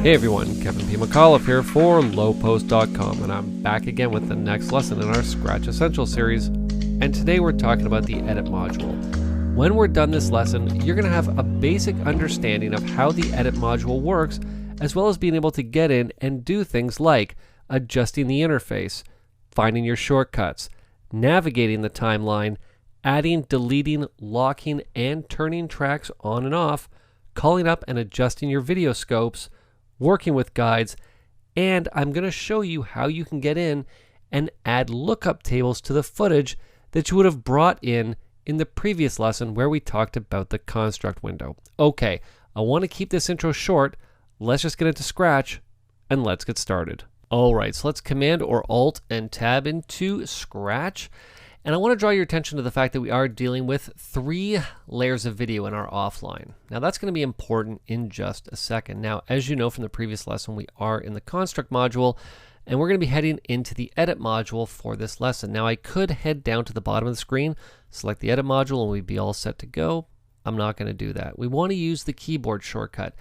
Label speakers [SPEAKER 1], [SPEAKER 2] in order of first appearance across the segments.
[SPEAKER 1] Hey everyone, Kevin P. McAuliffe here for lowpost.com, and I'm back again with the next lesson in our Scratch Essentials series. And today we're talking about the Edit module. When we're done this lesson, you're going to have a basic understanding of how the Edit module works, as well as being able to get in and do things like adjusting the interface, finding your shortcuts, navigating the timeline, adding, deleting, locking, and turning tracks on and off, calling up and adjusting your video scopes, working with guides, and I'm going to show you how you can get in and add lookup tables to the footage that you would have brought in the previous lesson where we talked about the construct window. Okay, I want to keep this intro short. Let's just get into Scratch and let's get started. Alright, so let's Command or Alt and Tab into Scratch. And I want to draw your attention to the fact that we are dealing with 3 layers of video in our offline. Now that's going to be important in just a second. Now, as you know from the previous lesson, we are in the construct module, and we're going to be heading into the edit module for this lesson. Now I could head down to the bottom of the screen, select the edit module, and we'd be all set to go. I'm not going to do that. We want to use the keyboard shortcut.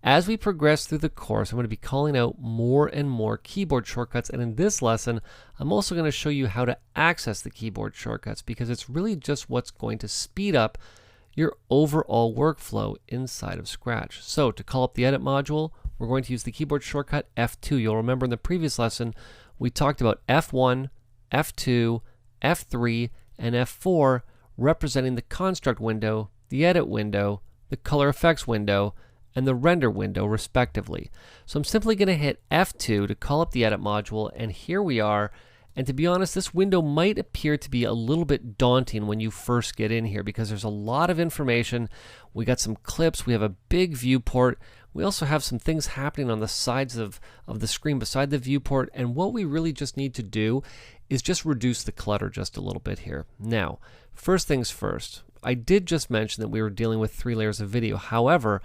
[SPEAKER 1] As we progress through the course, I'm going to be calling out more and more keyboard shortcuts, and in this lesson, I'm also going to show you how to access the keyboard shortcuts because it's really just what's going to speed up your overall workflow inside of Scratch. So to call up the Edit module, we're going to use the keyboard shortcut F2. You'll remember in the previous lesson, we talked about F1, F2, F3, and F4 representing the construct window, the edit window, the color effects window, and the render window respectively. So I'm simply going to hit F2 to call up the edit module, and here we are. And to be honest, this window might appear to be a little bit daunting when you first get in here because there's a lot of information. We got some clips, we have a big viewport, we also have some things happening on the sides of the screen beside the viewport, and what we really just need to do is just reduce the clutter just a little bit here. Now, first things first, I did just mention that we were dealing with 3 layers of video. However,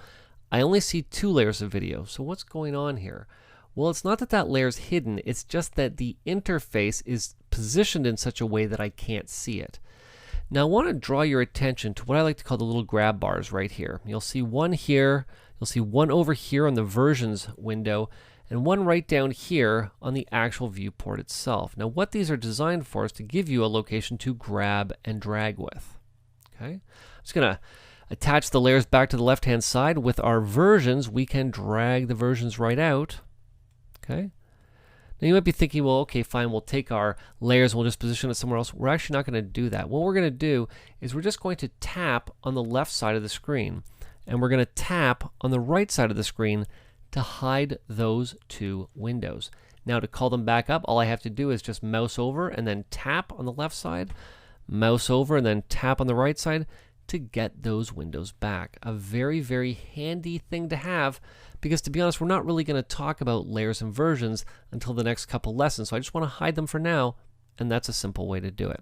[SPEAKER 1] I only see 2 layers of video. So what's going on here? Well, it's not that that layer is hidden. It's just that the interface is positioned in such a way that I can't see it. Now, I want to draw your attention to what I like to call the little grab bars right here. You'll see one here. You'll see one over here on the versions window and one right down here on the actual viewport itself. Now, what these are designed for is to give you a location to grab and drag with. Okay? I'm just going to attach the layers back to the left-hand side. With our versions, we can drag the versions right out. Okay. Now you might be thinking, well, okay, fine, we'll take our layers and we'll just position it somewhere else. We're actually not going to do that. What we're going to do is we're just going to tap on the left side of the screen, and we're going to tap on the right side of the screen to hide those 2 windows. Now to call them back up, all I have to do is just mouse over and then tap on the left side, mouse over and then tap on the right side to get those windows back. A very, very handy thing to have because, to be honest, we're not really going to talk about layers and versions until the next couple lessons, so I just want to hide them for now, and that's a simple way to do it.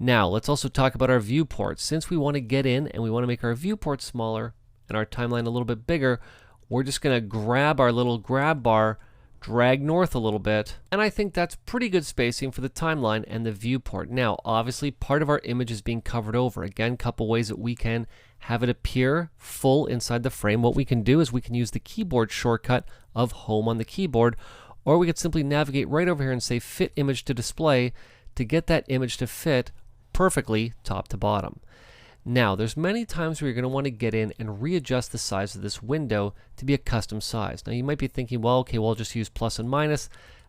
[SPEAKER 1] Now, let's also talk about our viewport. Since we want to get in and we want to make our viewport smaller and our timeline a little bit bigger, we're just going to grab our little grab bar, drag north a little bit, and I think that's pretty good spacing for the timeline and the viewport. Now, obviously, part of our image is being covered over. Again, a couple ways that we can have it appear full inside the frame. What we can do is we can use the keyboard shortcut of Home on the keyboard, or we could simply navigate right over here and say Fit Image to Display to get that image to fit perfectly top to bottom. Now, there's many times where you're going to want to get in and readjust the size of this window to be a custom size. Now, you might be thinking, well, okay, well, I'll just use plus and minus.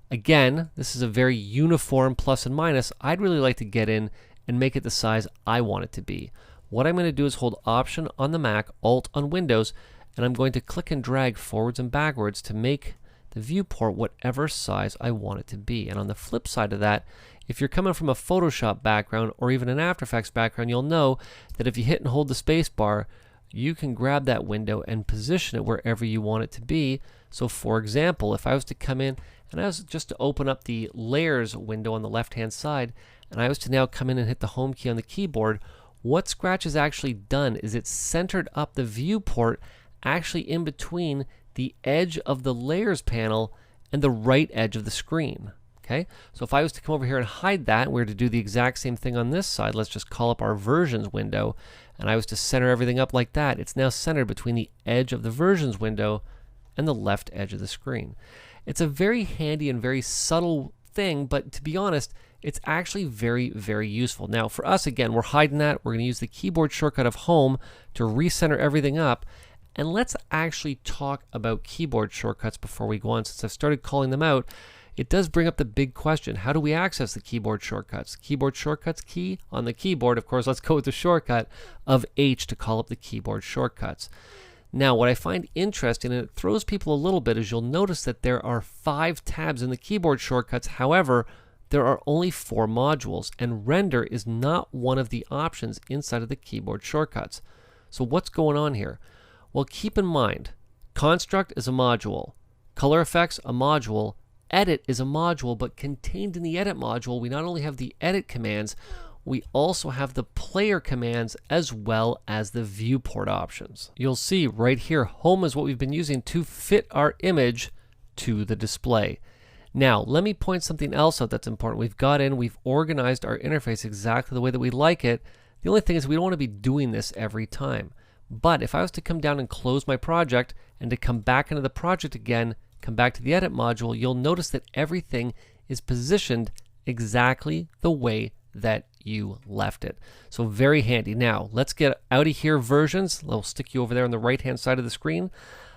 [SPEAKER 1] Again, this is a very uniform plus and minus. I'd really like to get in and make it the size I want it to be. What I'm going to do is hold Option on the Mac, Alt on Windows, and I'm going to click and drag forwards and backwards to make the viewport whatever size I want it to be. And on the flip side of that, if you're coming from a Photoshop background or even an After Effects background, you'll know that if you hit and hold the space bar, you can grab that window and position it wherever you want it to be. So for example, if I was to come in and I was just to open up the layers window on the left hand side, and I was to now come in and hit the home key on the keyboard, what Scratch has actually done is it's centered up the viewport actually in between the edge of the layers panel and the right edge of the screen. Okay, so if I was to come over here and hide that, we were to do the exact same thing on this side. Let's just call up our versions window, and I was to center everything up like that. It's now centered between the edge of the versions window and the left edge of the screen. It's a very handy and very subtle thing, but to be honest, it's actually very, very useful. Now for us, again, we're hiding that. We're going to use the keyboard shortcut of home to recenter everything up. And let's actually talk about keyboard shortcuts before we go on. Since I've started calling them out, it does bring up the big question. How do we access the keyboard shortcuts? Keyboard shortcuts key on the keyboard. Of course, let's go with the shortcut of H to call up the keyboard shortcuts. Now, what I find interesting, and it throws people a little bit, is you'll notice that there are 5 tabs in the keyboard shortcuts. However, there are only 4 modules, and render is not one of the options inside of the keyboard shortcuts. So what's going on here? Well, keep in mind, construct is a module, color effects a module, edit is a module, but contained in the edit module, we not only have the edit commands, we also have the player commands as well as the viewport options. You'll see right here, home is what we've been using to fit our image to the display. Now, let me point something else out that's important. We've organized our interface exactly the way that we like it. The only thing is we don't want to be doing this every time. But if I was to come down and close my project and to come back into the project again, come back to the edit module, you'll notice that everything is positioned exactly the way that you left it. So very handy. Now let's get out of here versions. I'll stick you over there on the right hand side of the screen.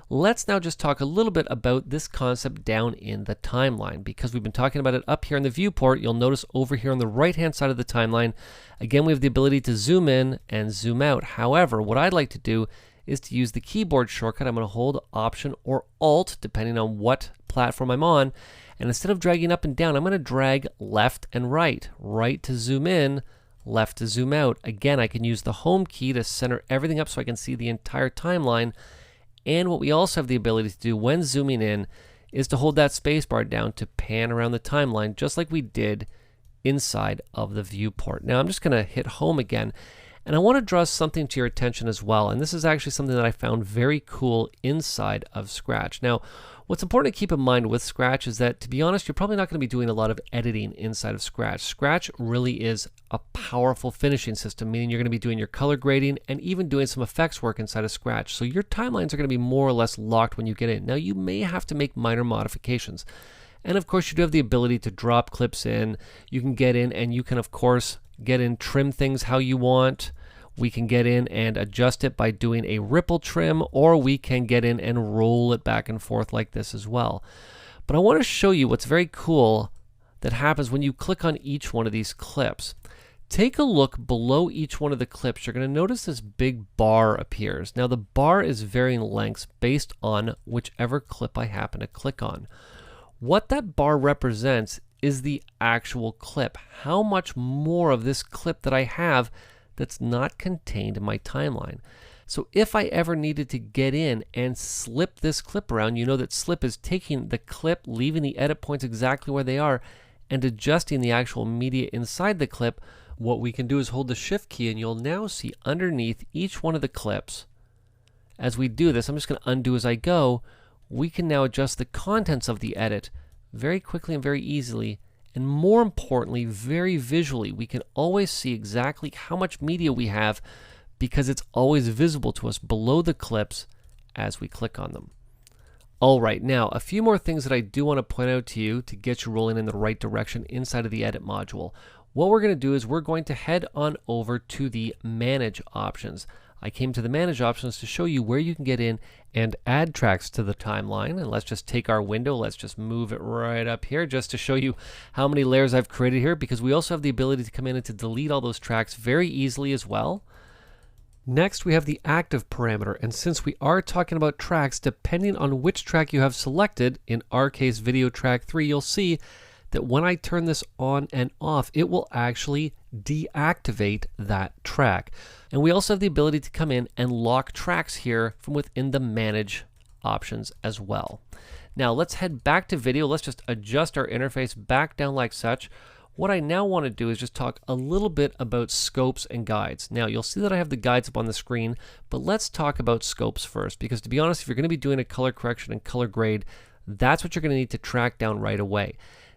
[SPEAKER 1] Let's now just talk a little bit about this concept down in the timeline, because we've been talking about it up here in the viewport. You'll notice over here on the right hand side of the timeline, again, we have the ability to zoom in and zoom out. However, what I'd like to do is to use the keyboard shortcut. I'm going to hold Option or Alt depending on what platform I'm on, and instead of dragging up and down, I'm going to drag left and right. Right to zoom in, left to zoom out. Again, I can use the home key to center everything up so I can see the entire timeline. And what we also have the ability to do when zooming in is to hold that spacebar down to pan around the timeline, just like we did inside of the viewport. Now I'm just going to hit home again, and I want to draw something to your attention as well. And this is actually something that I found very cool inside of Scratch. Now, what's important to keep in mind with Scratch is that, to be honest, you're probably not going to be doing a lot of editing inside of Scratch. Scratch really is a powerful finishing system, meaning you're going to be doing your color grading and even doing some effects work inside of Scratch. So your timelines are going to be more or less locked when you get in. Now, you may have to make minor modifications. And of course, you do have the ability to drop clips in. You can get in and you can, of course, get in, trim things how you want. We can get in and adjust it by doing a ripple trim, or we can get in and roll it back and forth like this as well. But I want to show you what's very cool that happens when you click on each one of these clips. Take a look below each one of the clips. You're going to notice this big bar appears. Now the bar is varying lengths based on whichever clip I happen to click on. What that bar represents is the actual clip. How much more of this clip that I have that's not contained in my timeline. So if I ever needed to get in and slip this clip around, you know that slip is taking the clip, leaving the edit points exactly where they are, and adjusting the actual media inside the clip. What we can do is hold the Shift key, and you'll now see underneath each one of the clips. As we do this, I'm just going to undo as I go. We can now adjust the contents of the edit very quickly and very easily. And more importantly, very visually, we can always see exactly how much media we have because it's always visible to us below the clips as we click on them. All right, now a few more things that I do want to point out to you to get you rolling in the right direction inside of the edit module. What we're going to do is we're going to head on over to the Manage options. I came to the Manage options to show you where you can get in and add tracks to the timeline. And let's just take our window, let's just move it right up here just to show you how many layers I've created here, because we also have the ability to come in and to delete all those tracks very easily as well. Next, we have the active parameter, and since we are talking about tracks, depending on which track you have selected, in our case video track 3, you'll see that when I turn this on and off, it will actually deactivate that track. And we also have the ability to come in and lock tracks here from within the Manage options as well. Now let's head back to video. Let's just adjust our interface back down like such. What I now want to do is just talk a little bit about scopes and guides. Now you'll see that I have the guides up on the screen, but let's talk about scopes first, because to be honest, if you're going to be doing a color correction and color grade, that's what you're going to need to track down right away.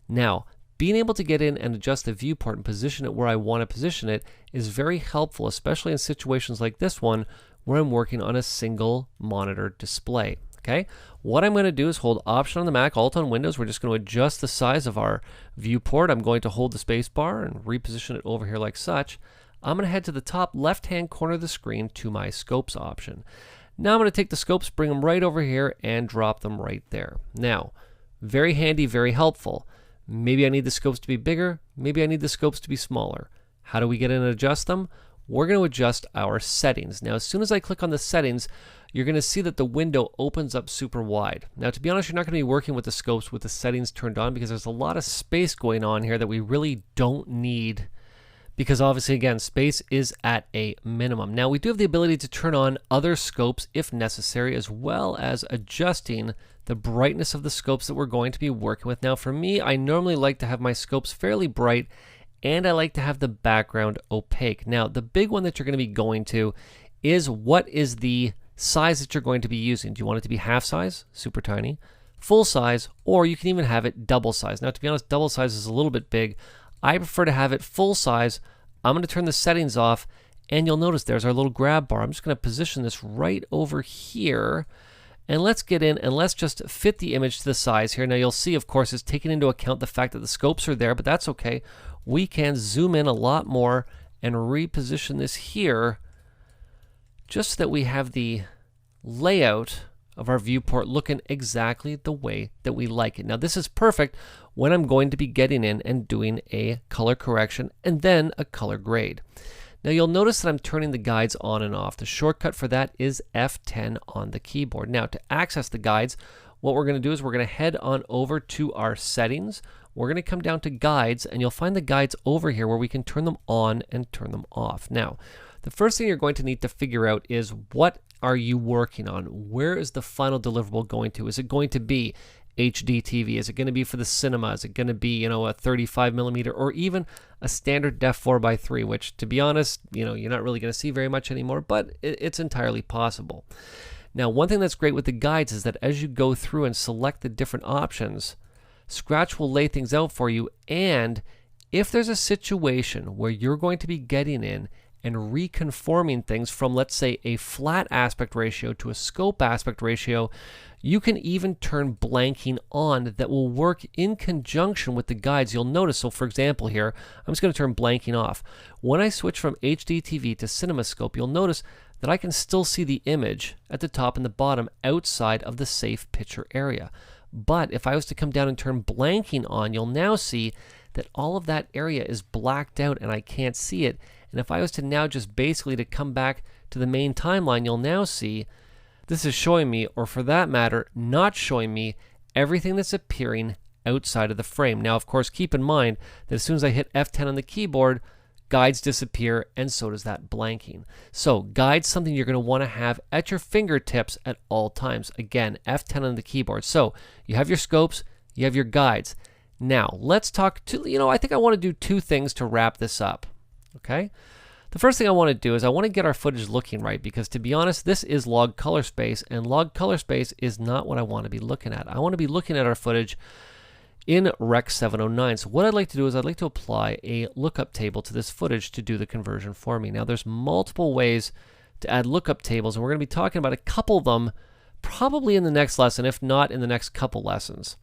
[SPEAKER 1] Now, being able to get in and adjust the viewport and position it where I want to position it is very helpful, especially in situations like this one where I'm working on a single monitor display. Okay, what I'm going to do is hold Option on the Mac, Alt on Windows. We're just going to adjust the size of our viewport. I'm going to hold the space bar and reposition it over here like such. I'm going to head to the top left-hand corner of the screen to my scopes option. Now I'm going to take the scopes, bring them right over here, and drop them right there. Now, very handy, very helpful. Maybe I need the scopes to be bigger. Maybe I need the scopes to be smaller. How do we get in and adjust them? We're going to adjust our settings. Now, as soon as I click on the settings, you're going to see that the window opens up super wide. Now, to be honest, you're not going to be working with the scopes with the settings turned on because there's a lot of space going on here that we really don't need, because obviously, again, space is at a minimum. Now, we do have the ability to turn on other scopes if necessary, as well as adjusting the brightness of the scopes that we're going to be working with. Now, for me, I normally like to have my scopes fairly bright, and I like to have the background opaque. Now, the big one that you're going to be going to is what is the size that you're going to be using. Do you want it to be half size, super tiny, full size, or you can even have it double size? Now, to be honest, double size is a little bit big. I prefer to have it full size. I'm going to turn the settings off, and you'll notice there's our little grab bar. I'm just going to position this right over here, and let's get in and let's just fit the image to the size here. Now, you'll see, of course, it's taking into account the fact that the scopes are there, but that's okay. We can zoom in a lot more and reposition this here just so that we have the layout of our viewport looking exactly the way that we like it. Now, this is perfect when I'm going to be getting in and doing a color correction and then a color grade. Now, you'll notice that I'm turning the guides on and off. The shortcut for that is F10 on the keyboard. Now, to access the guides, what we're going to do is we're going to head on over to our settings. We're going to come down to guides, and you'll find the guides over here where we can turn them on and turn them off. Now, the first thing you're going to need to figure out is, what are you working on? Where is the final deliverable going to? Is it going to be HD TV? Is it going to be for the cinema? Is it going to be, a 35 millimeter or even a standard def 4:3, which, to be honest, you're not really going to see very much anymore, but it's entirely possible. Now, one thing that's great with the guides is that as you go through and select the different options, Scratch will lay things out for you, and if there's a situation where you're going to be getting in and reconforming things from, let's say, a flat aspect ratio to a scope aspect ratio, you can even turn blanking on that will work in conjunction with the guides. You'll notice, so for example here, I'm just going to turn blanking off. When I switch from HD TV to CinemaScope, you'll notice that I can still see the image at the top and the bottom outside of the safe picture area. But if I was to come down and turn blanking on, you'll now see that all of that area is blacked out and I can't see it. And if I was to now just basically to come back to the main timeline, you'll now see this is showing me, or for that matter, not showing me everything that's appearing outside of the frame. Now, of course, keep in mind that as soon as I hit F10 on the keyboard, guides disappear, and so does that blanking. So guides, something you're going to want to have at your fingertips at all times. Again, F10 on the keyboard. So you have your scopes, you have your guides. Now, let's talk to, I think I want to do two things to wrap this up. Okay? The first thing I want to do is I want to get our footage looking right, because to be honest, this is log color space, and log color space is not what I want to be looking at. I want to be looking at our footage in Rec. 709. So what I'd like to do is I'd like to apply a lookup table to this footage to do the conversion for me. Now, there's multiple ways to add lookup tables, and we're going to be talking about a couple of them probably in the next lesson, if not in the next couple lessons.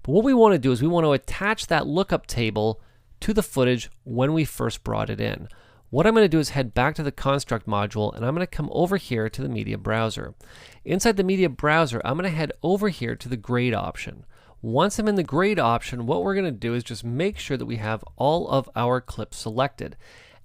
[SPEAKER 1] But what we want to do is we want to attach that lookup table to the footage when we first brought it in. What I'm going to do is head back to the construct module, and I'm going to come over here to the media browser. Inside the media browser, I'm going to head over here to the grade option. Once I'm in the grade option, what we're going to do is just make sure that we have all of our clips selected.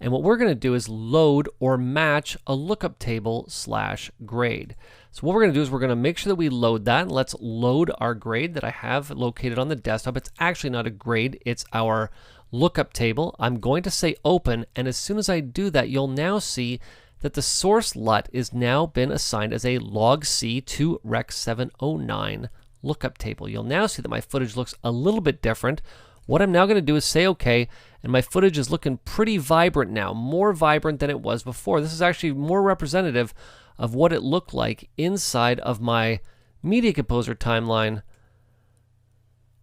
[SPEAKER 1] And what we're going to do is load or match a lookup table / grade. So what we're going to do is we're going to make sure that we load that. And let's load our grade that I have located on the desktop. It's actually not a grade, it's our lookup table. I'm going to say open, and as soon as I do that, you'll now see that the source LUT is now been assigned as a log C to Rec. 709 lookup table. You'll now see that my footage looks a little bit different. What I'm now going to do is say OK, and my footage is looking pretty vibrant now, more vibrant than it was before. This is actually more representative of what it looked like inside of my Media Composer timeline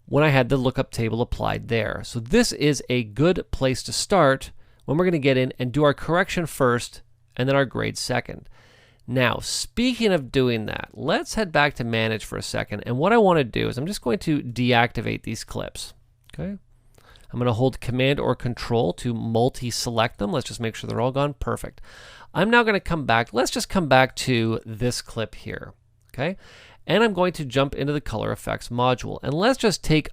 [SPEAKER 1] when I had the lookup table applied there. So this is a good place to start when we're going to get in and do our correction first and then our grade second. Now, speaking of doing that, let's head back to Manage for a second. And what I want to do is I'm just going to deactivate these clips. Okay. I'm going to hold Command or Control to multi-select them. Let's just make sure they're all gone. Perfect. I'm now going to come back. Let's just come back to this clip here. Okay. And I'm going to jump into the Color Effects module. And let's just take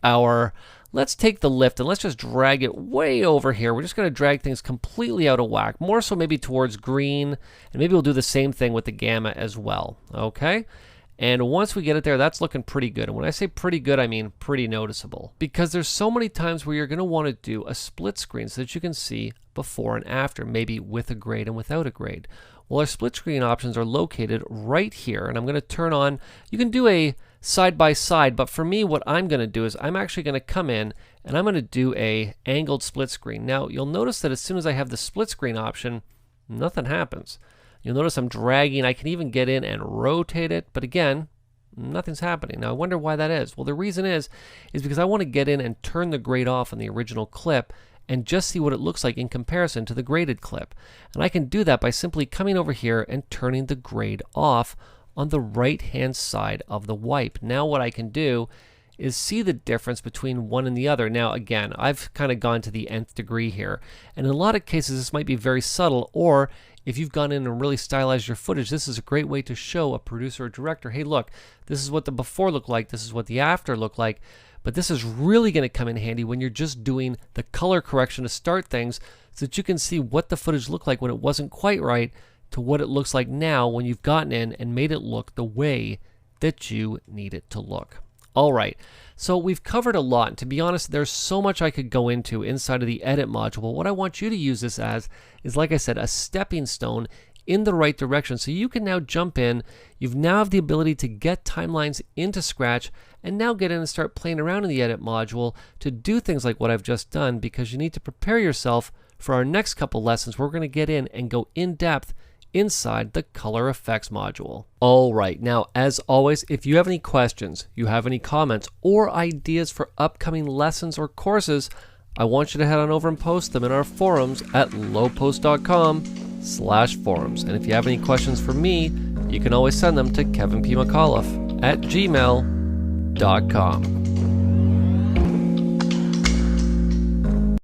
[SPEAKER 1] let's take the lift and let's just drag it way over here. We're just going to drag things completely out of whack, more so maybe towards green, and maybe we'll do the same thing with the gamma as well. Okay. And once we get it there, that's looking pretty good. And when I say pretty good, I mean pretty noticeable. Because there's so many times where you're going to want to do a split screen so that you can see before and after, maybe with a grade and without a grade. Well, our split screen options are located right here. And I'm going to turn on, you can do a side by side, but for me, what I'm going to do is I'm actually going to come in and I'm going to do a angled split screen. Now, you'll notice that as soon as I have the split screen option, nothing happens. You'll notice I'm dragging. I can even get in and rotate it, but again, nothing's happening. Now, I wonder why that is. Well, the reason is because I want to get in and turn the grade off on the original clip and just see what it looks like in comparison to the graded clip. And I can do that by simply coming over here and turning the grade off on the right-hand side of the wipe. Now what I can do is see the difference between one and the other. Now again, I've kind of gone to the nth degree here, and in a lot of cases this might be very subtle, or if you've gone in and really stylized your footage, this is a great way to show a producer or director, hey look, this is what the before looked like, this is what the after looked like. But this is really going to come in handy when you're just doing the color correction to start things so that you can see what the footage looked like when it wasn't quite right to what it looks like now when you've gotten in and made it look the way that you need it to look. All right, so we've covered a lot. And to be honest, there's so much I could go into inside of the Edit module. What I want you to use this as is, like I said, a stepping stone in the right direction. So you can now jump in. You've now have the ability to get timelines into Scratch and now get in and start playing around in the Edit module to do things like what I've just done, because you need to prepare yourself for our next couple lessons. We're going to get in and go in depth inside the Color Effects module. All right, now as always, if you have any questions, you have any comments or ideas for upcoming lessons or courses, I want you to head on over and post them in our forums at lowpost.com/forums. And if you have any questions for me, you can always send them to kevinpmcauliffe@gmail.com.